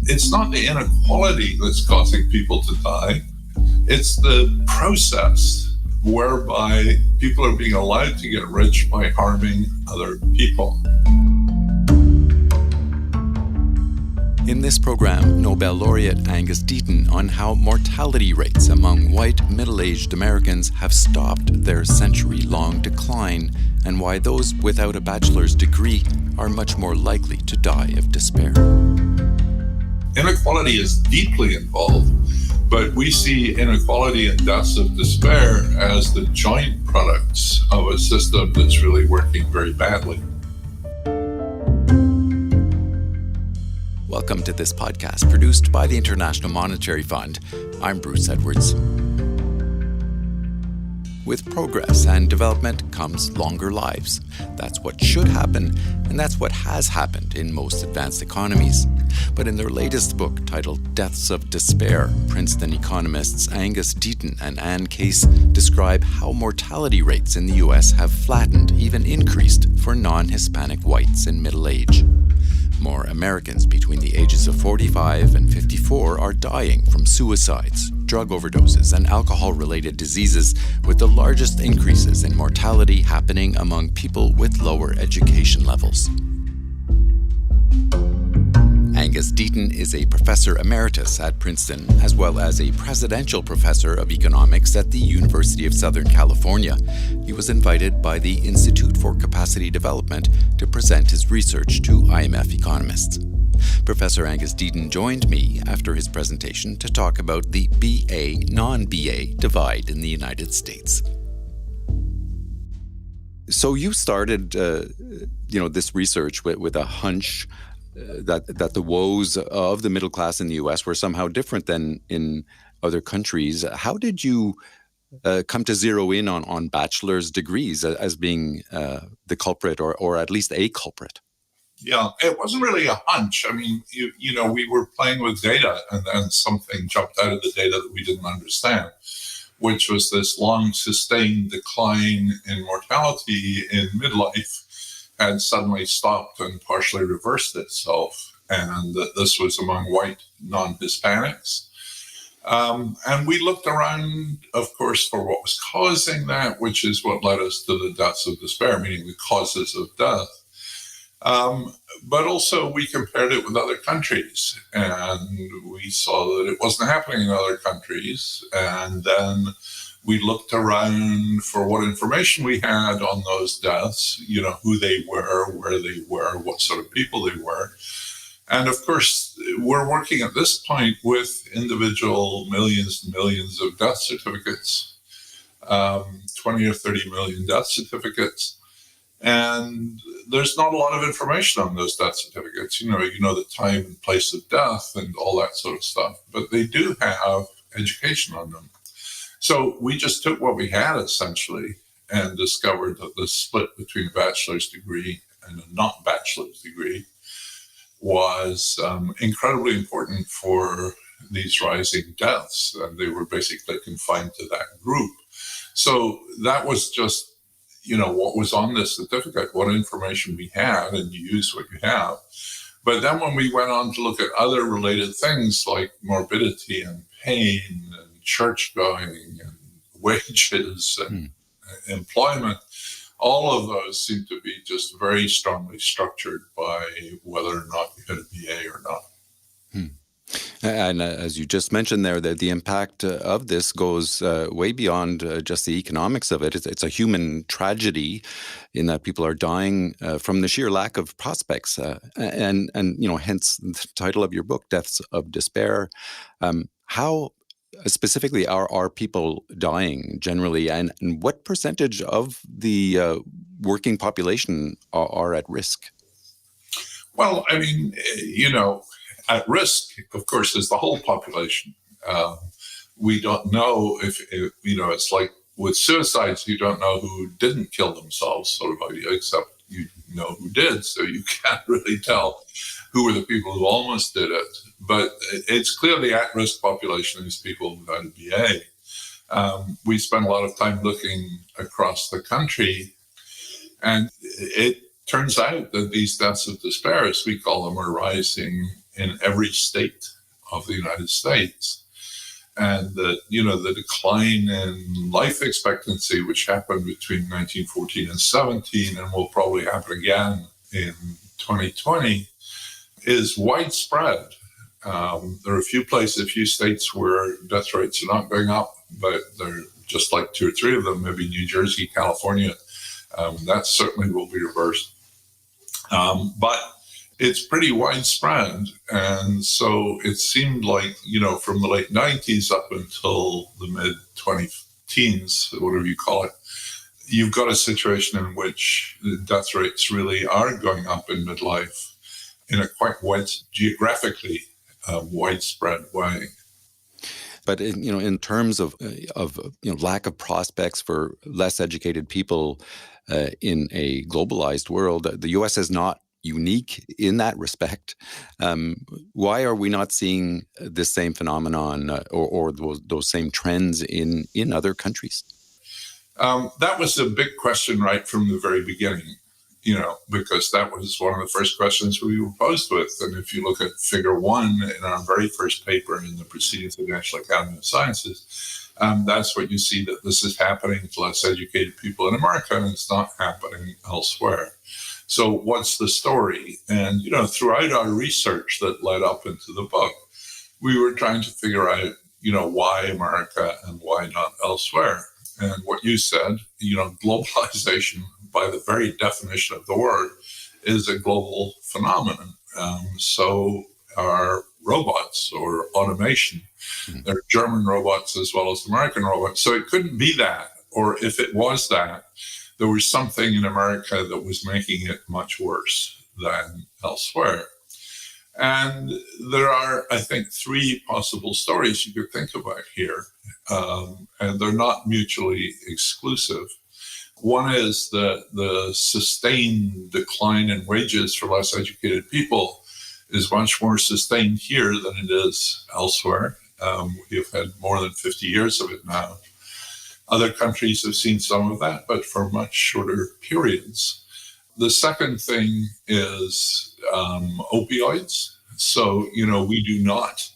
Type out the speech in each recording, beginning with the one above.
it's not the inequality that's causing people to die. It's the process whereby people are being allowed to get rich by harming other people. In this program, Nobel laureate Angus Deaton on how mortality rates among white middle-aged Americans have stopped their century-long decline and why those without a bachelor's degree are much more likely to die of despair. Inequality is deeply involved, but we see inequality and deaths of despair as the joint products of a system that's really working very badly. Welcome to this podcast produced by the International Monetary Fund. I'm Bruce Edwards. With progress and development comes longer lives. That's what should happen, and that's what has happened in most advanced economies. But in their latest book titled Deaths of Despair, Princeton economists Angus Deaton and Ann Case describe how mortality rates in the U.S. have flattened, even increased, for non-Hispanic whites in middle age. More Americans between the ages of 45 and 54 are dying from suicides, drug overdoses, and alcohol-related diseases, with the largest increases in mortality happening among people with lower education levels. Angus Deaton is a professor emeritus at Princeton, as well as a presidential professor of economics at the University of Southern California. He was invited by the Institute for Capacity Development to present his research to IMF economists. Professor Angus Deaton joined me after his presentation to talk about the B.A. non-B.A. divide in the United States. So you started, this research with a hunch that the woes of the middle class in the U.S. were somehow different than in other countries. How did you come to zero in on bachelor's degrees as being the culprit, or at least a culprit? Yeah, it wasn't really a hunch. I mean, we were playing with data, and then something jumped out of the data that we didn't understand, which was this long sustained decline in mortality in midlife had suddenly stopped and partially reversed itself, and that this was among white non-Hispanics. And we looked around, of course, for what was causing that, which is what led us to the deaths of despair, meaning the causes of death. But also we compared it with other countries, and we saw that it wasn't happening in other countries. And then we looked around for what information we had on those deaths, who they were, where they were, what sort of people they were. And of course, we're working at this point with individual millions and millions of death certificates, 20 or 30 million death certificates. And there's not a lot of information on those death certificates. You know the time and place of death and all that sort of stuff, but they do have education on them. So we just took what we had, essentially, and discovered that the split between a bachelor's degree and a not-bachelor's degree was incredibly important for these rising deaths, and they were basically confined to that group. So that was just, what was on this certificate, what information we had, and you use what you have. But then when we went on to look at other related things like morbidity and pain and church going and wages and employment, all of those seem to be just very strongly structured by whether or not you had a BA or not. And as you just mentioned there, that the impact of this goes way beyond just the economics of it. It's a human tragedy in that people are dying from the sheer lack of prospects. And hence the title of your book, Deaths of Despair. How specifically are people dying generally, and what percentage of the working population are at risk? Well, I mean, at risk, of course, is the whole population. We don't know if it's like with suicides, you don't know who didn't kill themselves, sort of idea, except you know who did, so you can't really tell who were the people who almost did it. But it's clearly at-risk population, these people without a BA. We spent a lot of time looking across the country, and it turns out that these deaths of despair, as we call them, are rising in every state of the United States. And that, the decline in life expectancy, which happened between 1914 and 17 and will probably happen again in 2020, is widespread. There are a few states where death rates are not going up, but they're just like 2 or 3 of them, maybe New Jersey, California. That certainly will be reversed. But it's pretty widespread. And so it seemed like, from the late 90s up until the mid-20-teens, whatever you call it, you've got a situation in which the death rates really are going up in midlife in a quite geographically widespread way. But in terms of lack of prospects for less educated people in a globalized world, the U.S. is not unique in that respect. Why are we not seeing this same phenomenon or those same trends in other countries? That was a big question right from the very beginning, because that was one of the first questions we were posed with. And if you look at figure 1 in our very first paper in the Proceedings of the National Academy of Sciences, that's what you see, that this is happening to less educated people in America, and it's not happening elsewhere. So what's the story? And, throughout our research that led up into the book, we were trying to figure out, why America and why not elsewhere. And what you said, globalization, by the very definition of the word, is a global phenomenon. So are robots or automation. They're German robots as well as American robots. So it couldn't be that. Or if it was that, there was something in America that was making it much worse than elsewhere. And there are, I think, 3 possible stories you could think about here. And they're not mutually exclusive. One is that the sustained decline in wages for less educated people is much more sustained here than it is elsewhere. We've had more than 50 years of it now. Other countries have seen some of that, but for much shorter periods. The second thing is opioids. So, we do not,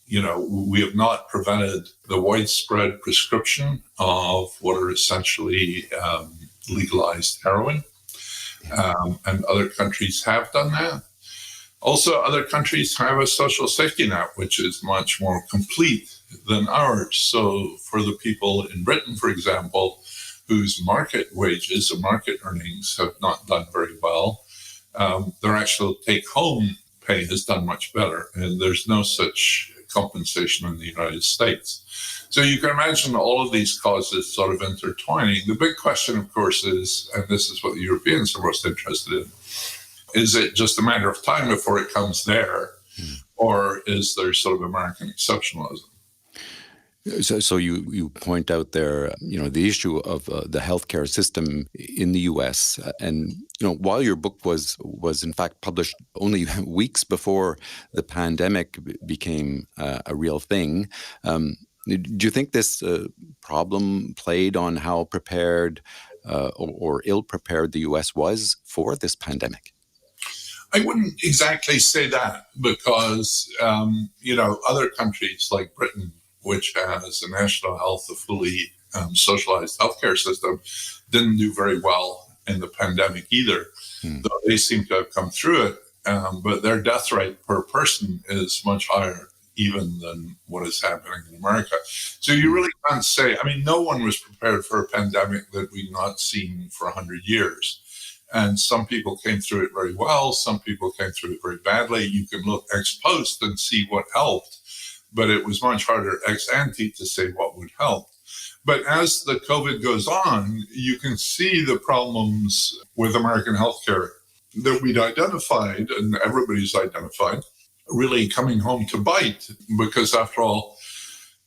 we have not prevented the widespread prescription of what are essentially legalized heroin. And other countries have done that. Also, other countries have a social safety net, which is much more complete than ours. So for the people in Britain, for example, whose market wages or market earnings have not done very well, their actual take-home pay has done much better. And there's no such compensation in the United States. So you can imagine all of these causes sort of intertwining. The big question, of course, is, and this is what the Europeans are most interested in, is it just a matter of time before it comes there, or is there sort of American exceptionalism? So you point out there, the issue of the healthcare system in the U.S. And while your book was in fact published only weeks before the pandemic became a real thing, do you think this problem played on how prepared or ill-prepared the U.S. was for this pandemic? I wouldn't exactly say that because, other countries like Britain, which has a national health, a fully socialized healthcare system, didn't do very well in the pandemic either, though they seem to have come through it. But their death rate per person is much higher even than what is happening in America. So you really can't say, no one was prepared for a pandemic that we've not seen for 100 years. And some people came through it very well. Some people came through it very badly. You can look ex post and see what helped, but it was much harder ex ante to say what would help. But as the COVID goes on, you can see the problems with American healthcare that we'd identified, and everybody's identified, really coming home to bite. Because after all,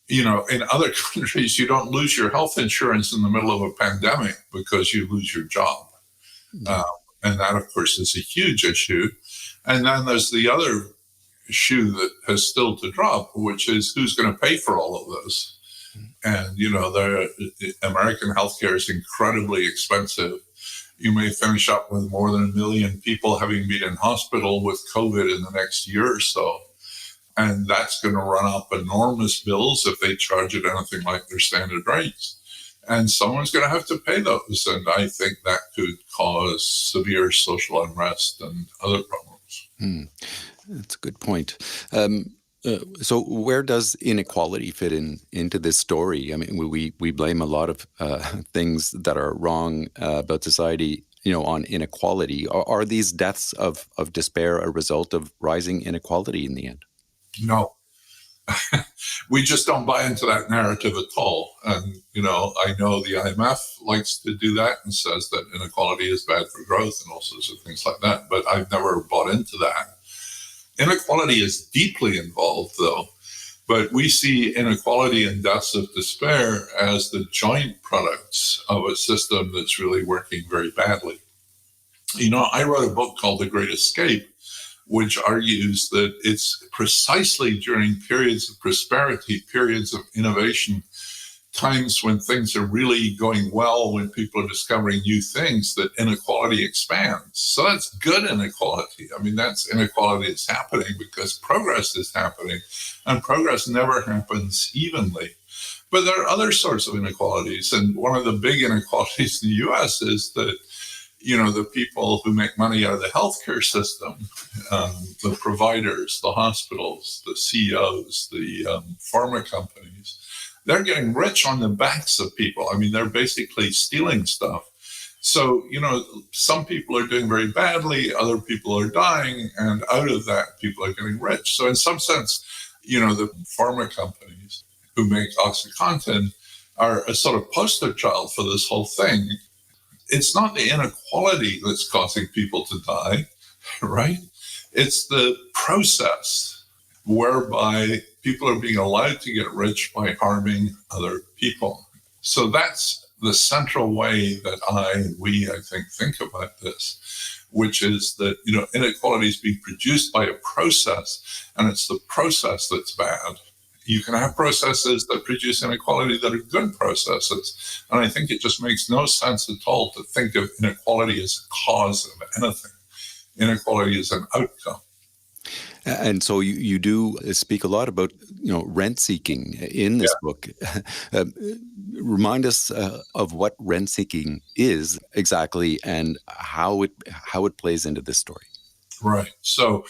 in other countries, you don't lose your health insurance in the middle of a pandemic because you lose your job. And that, of course, is a huge issue. And then there's the other shoe that has still to drop, which is who's going to pay for all of this. And, the American healthcare is incredibly expensive. You may finish up with more than 1 million people having been in hospital with COVID in the next year or so. And that's going to run up enormous bills if they charge it anything like their standard rates. And someone's going to have to pay those. And I think that could cause severe social unrest and other problems. That's a good point. So where does inequality fit into this story? I mean, we blame a lot of things that are wrong about society, on inequality. Are these deaths of despair a result of rising inequality in the end? No. We just don't buy into that narrative at all. And, I know the IMF likes to do that and says that inequality is bad for growth and all sorts of things like that. But I've never bought into that. Inequality is deeply involved, though. But we see inequality and deaths of despair as the joint products of a system that's really working very badly. I wrote a book called The Great Escape, which argues that it's precisely during periods of prosperity, periods of innovation, times when things are really going well, when people are discovering new things, that inequality expands. So that's good inequality. I mean, that's inequality that's happening because progress is happening, and progress never happens evenly. But there are other sorts of inequalities, and one of the big inequalities in the U.S. is that the people who make money out of the healthcare system, the providers, the hospitals, the CEOs, the pharma companies, they're getting rich on the backs of people. I mean, they're basically stealing stuff. So, some people are doing very badly, other people are dying, and out of that, people are getting rich. So in some sense, the pharma companies who make OxyContin are a sort of poster child for this whole thing. It's not the inequality that's causing people to die, right? It's the process whereby people are being allowed to get rich by harming other people. So that's the central way that I think about this, which is that, inequality is being produced by a process, and it's the process that's bad. You can have processes that produce inequality that are good processes. And I think it just makes no sense at all to think of inequality as a cause of anything. Inequality is an outcome. And so you do speak a lot about, rent seeking in this book. Remind us of what rent seeking is exactly and how it plays into this story. Right. So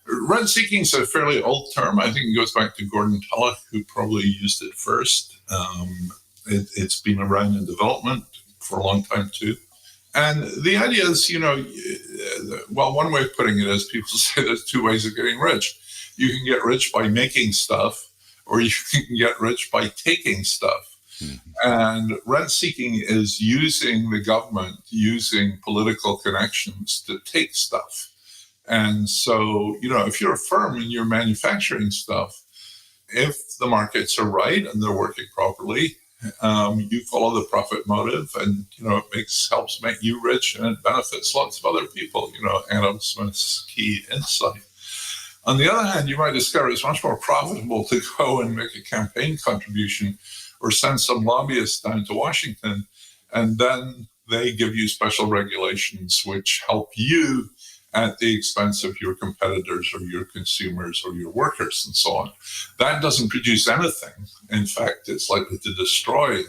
rent-seeking is a fairly old term. I think it goes back to Gordon Tullock, who probably used it first. It's been around in development for a long time, too. And the idea is, one way of putting it is people say there's two ways of getting rich. You can get rich by making stuff, or you can get rich by taking stuff. Mm-hmm. And rent-seeking is using the government, using political connections to take stuff. And so, if you're a firm and you're manufacturing stuff, if the markets are right and they're working properly, you follow the profit motive, and, it helps make you rich, and it benefits lots of other people, Adam Smith's key insight. On the other hand, you might discover it's much more profitable to go and make a campaign contribution or send some lobbyists down to Washington, and then they give you special regulations which help you at the expense of your competitors or your consumers or your workers and so on. That doesn't produce anything. In fact, it's likely to destroy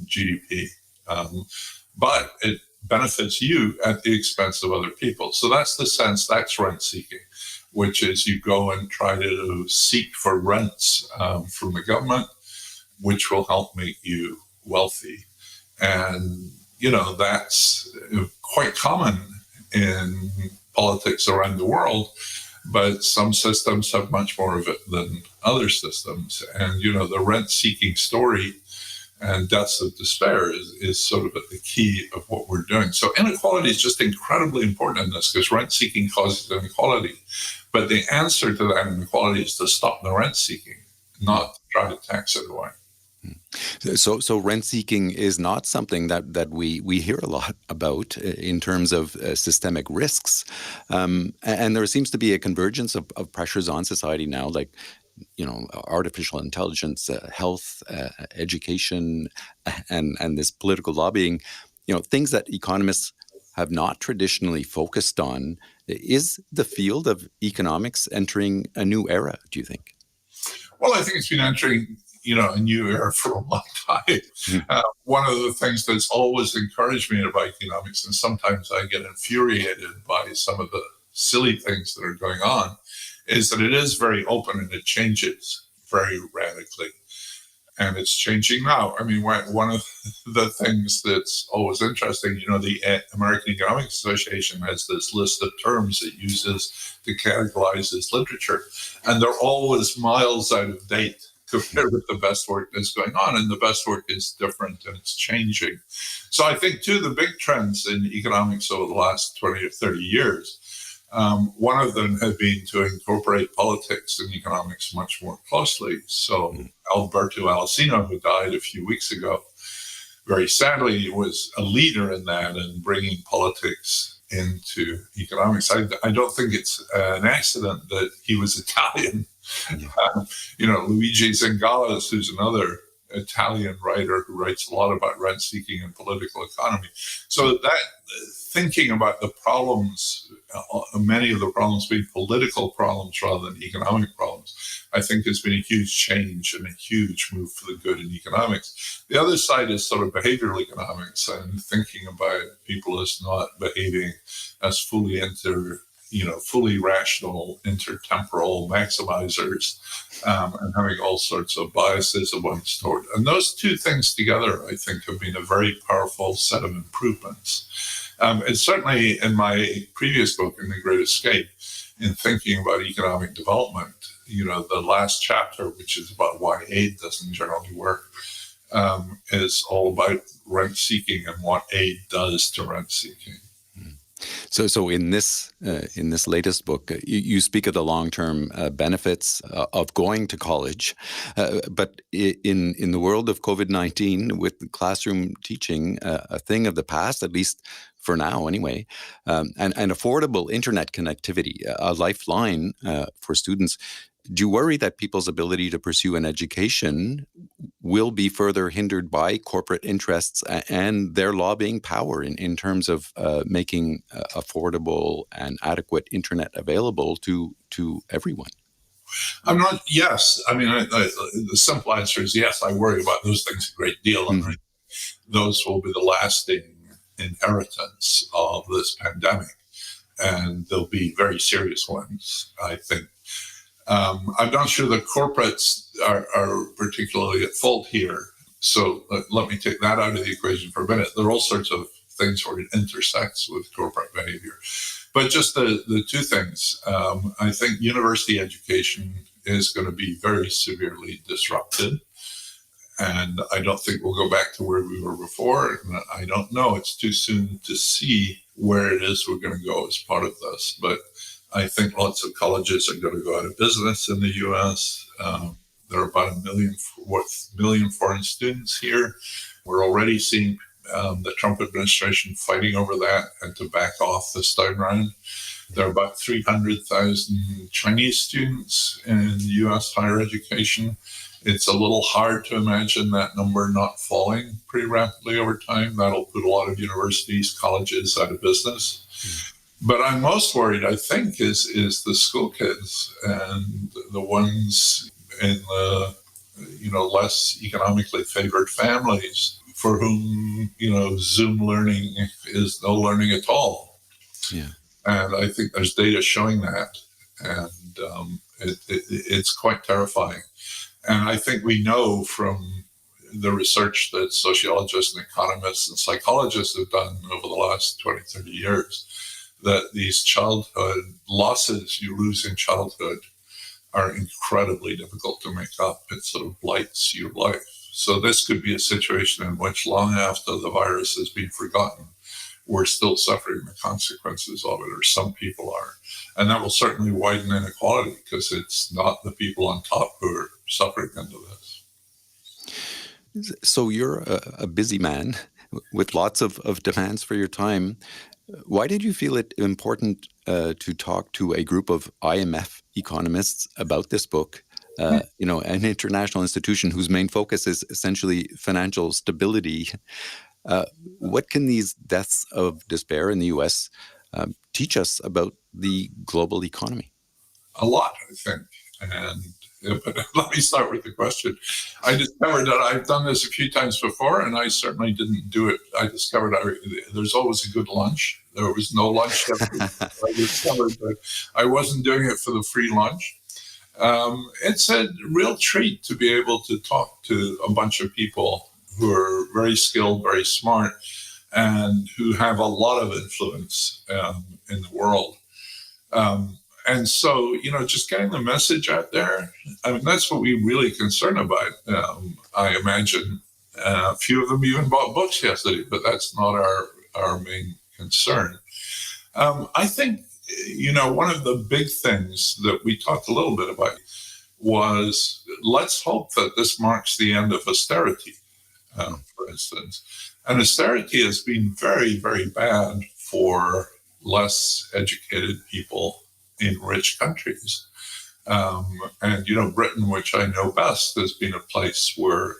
GDP, but it benefits you at the expense of other people. So that's the sense, that's rent seeking, which is you go and try to seek for rents from the government, which will help make you wealthy. And, that's quite common in politics around the world, but some systems have much more of it than other systems. And, the rent-seeking story and deaths of despair is sort of at the key of what we're doing. So inequality is just incredibly important in this, because rent-seeking causes inequality. But the answer to that inequality is to stop the rent-seeking, not to try to tax it away. So rent-seeking is not something that we hear a lot about in terms of systemic risks. And there seems to be a convergence of pressures on society now, like, artificial intelligence, health, education, and this political lobbying, things that economists have not traditionally focused on. Is the field of economics entering a new era, do you think? Well, I think it's been entering, a new era for a long time. One of the things that's always encouraged me about economics, and sometimes I get infuriated by some of the silly things that are going on, is that it is very open and it changes very radically. And it's changing now. I mean, one of the things that's always interesting, the American Economic Association has this list of terms it uses to categorize its literature, and they're always miles out of date compared with the best work that's going on. And the best work is different and it's changing. So I think, too, the big trends in economics over the last 20 or 30 years, one of them had been to incorporate politics and economics much more closely. So Alberto Alessino, who died a few weeks ago, very sadly was a leader in that and bringing politics into economics. I don't think it's an accident that he was Italian. Luigi Zingales, who's another Italian writer who writes a lot about rent-seeking and political economy. So that thinking about the problems, many of the problems being political problems rather than economic problems, I think has been a huge change and a huge move for the good in economics. The other side is sort of behavioral economics and thinking about people as not behaving as fully rational, intertemporal maximizers, and having all sorts of biases of one sort. And those two things together, I think, have been a very powerful set of improvements. And certainly in my previous book, In the Great Escape, in thinking about economic development, the last chapter, which is about why aid doesn't generally work, is all about rent-seeking and what aid does to rent-seeking. So in this latest book, you speak of the long-term benefits of going to college, but in the world of COVID-19, with classroom teaching a thing of the past, at least for now anyway, and affordable internet connectivity, a lifeline for students. Do you worry that people's ability to pursue an education will be further hindered by corporate interests and their lobbying power in terms of making affordable and adequate internet available to everyone? Yes. I mean, the simple answer is yes, I worry about those things a great deal. And those will be the lasting inheritance of this pandemic. And they'll be very serious ones, I think. I'm not sure the corporates are particularly at fault here. So let me take that out of the equation for a minute. There are all sorts of things where it intersects with corporate behavior. But just the two things, I think university education is going to be very severely disrupted. And I don't think we'll go back to where we were before. And I don't know. It's too soon to see where it is we're going to go as part of this. But I think lots of colleges are going to go out of business in the U.S. There are about 1 million foreign students here. We're already seeing the Trump administration fighting over that and to back off this time round. There are about 300,000 Chinese students in U.S. higher education. It's a little hard to imagine that number not falling pretty rapidly over time. That'll put a lot of universities, colleges out of business. But I'm most worried, I think, is the school kids and the ones in the less economically favored families for whom Zoom learning is no learning at all. Yeah, and I think there's data showing that, and it's quite terrifying. And I think we know from the research that sociologists and economists and psychologists have done over the last 20, 30 years, that these childhood losses you lose in childhood are incredibly difficult to make up. It sort of blights your life. So this could be a situation in which long after the virus has been forgotten, we're still suffering the consequences of it, or some people are. And that will certainly widen inequality because it's not the people on top who are suffering under this. So you're a busy man with lots of demands for your time. Why did you feel it important to talk to a group of IMF economists about this book? An international institution whose main focus is essentially financial stability. What can these deaths of despair in the U.S. Teach us about the global economy? A lot, I think. And But let me start with the question. I discovered that I've done this a few times before, and I certainly didn't do it. I discovered there's always a good lunch. There was no lunch. I discovered that I wasn't doing it for the free lunch. It's a real treat to be able to talk to a bunch of people who are very skilled, very smart, and who have a lot of influence in the world. And so, just getting the message out there, I mean, that's what we're really concerned about. I imagine a few of them even bought books yesterday, but that's not our main concern. I think, one of the big things that we talked a little bit about was, let's hope that this marks the end of austerity, for instance. And austerity has been very, very bad for less educated people in rich countries. And, Britain, which I know best, has been a place where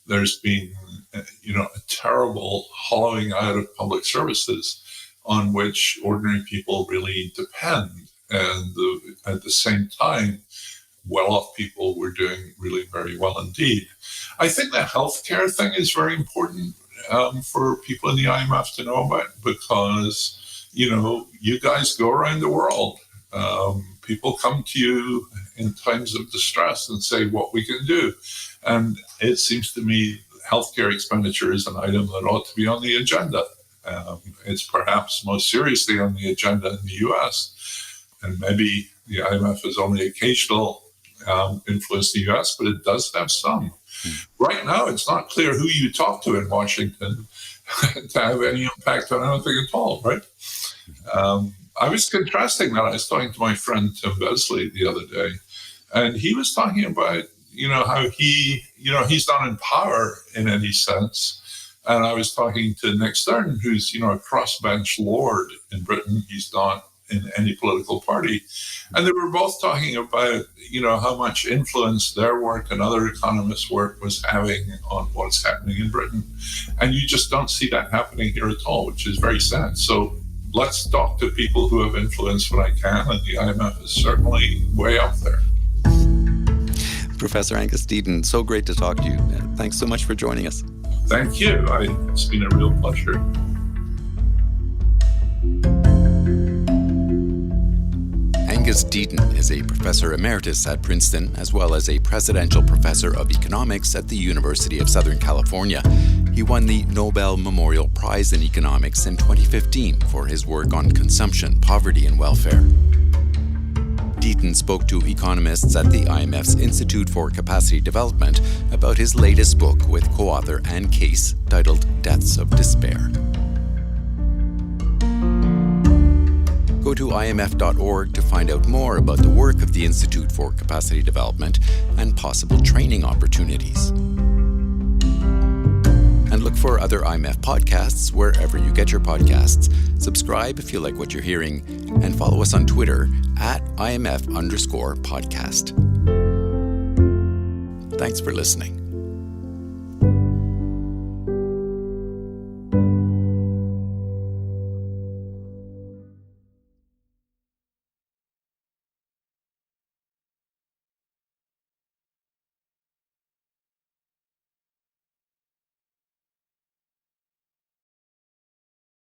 there's been, a terrible hollowing out of public services on which ordinary people really depend. And at the same time, well-off people were doing really very well indeed. I think the healthcare thing is very important for people in the IMF to know about, because, you guys go around the world. People come to you in times of distress and say what we can do. And it seems to me healthcare expenditure is an item that ought to be on the agenda. It's perhaps most seriously on the agenda in the US. And maybe the IMF has only occasional influence in the US, but it does have some. Right now, it's not clear who you talk to in Washington to have any impact on anything at all, right? I was contrasting that. I was talking to my friend Tim Besley the other day, and he was talking about, how he's not in power in any sense. And I was talking to Nick Stern, who's, a crossbench lord in Britain. He's not in any political party. And they were both talking about, how much influence their work and other economists' work was having on what's happening in Britain. And you just don't see that happening here at all, which is very sad. So let's talk to people who have influence when I can, and the IMF is certainly way up there. Professor Angus Deaton, so great to talk to you. Thanks so much for joining us. Thank you. It's been a real pleasure. Angus Deaton is a professor emeritus at Princeton, as well as a presidential professor of economics at the University of Southern California. He won the Nobel Memorial Prize in Economics in 2015 for his work on consumption, poverty, and welfare. Deaton spoke to economists at the IMF's Institute for Capacity Development about his latest book with co-author Anne Case titled Deaths of Despair. Go to imf.org to find out more about the work of the Institute for Capacity Development and possible training opportunities. And look for other IMF podcasts wherever you get your podcasts. Subscribe if you like what you're hearing, and follow us on Twitter at IMF_podcast. Thanks for listening.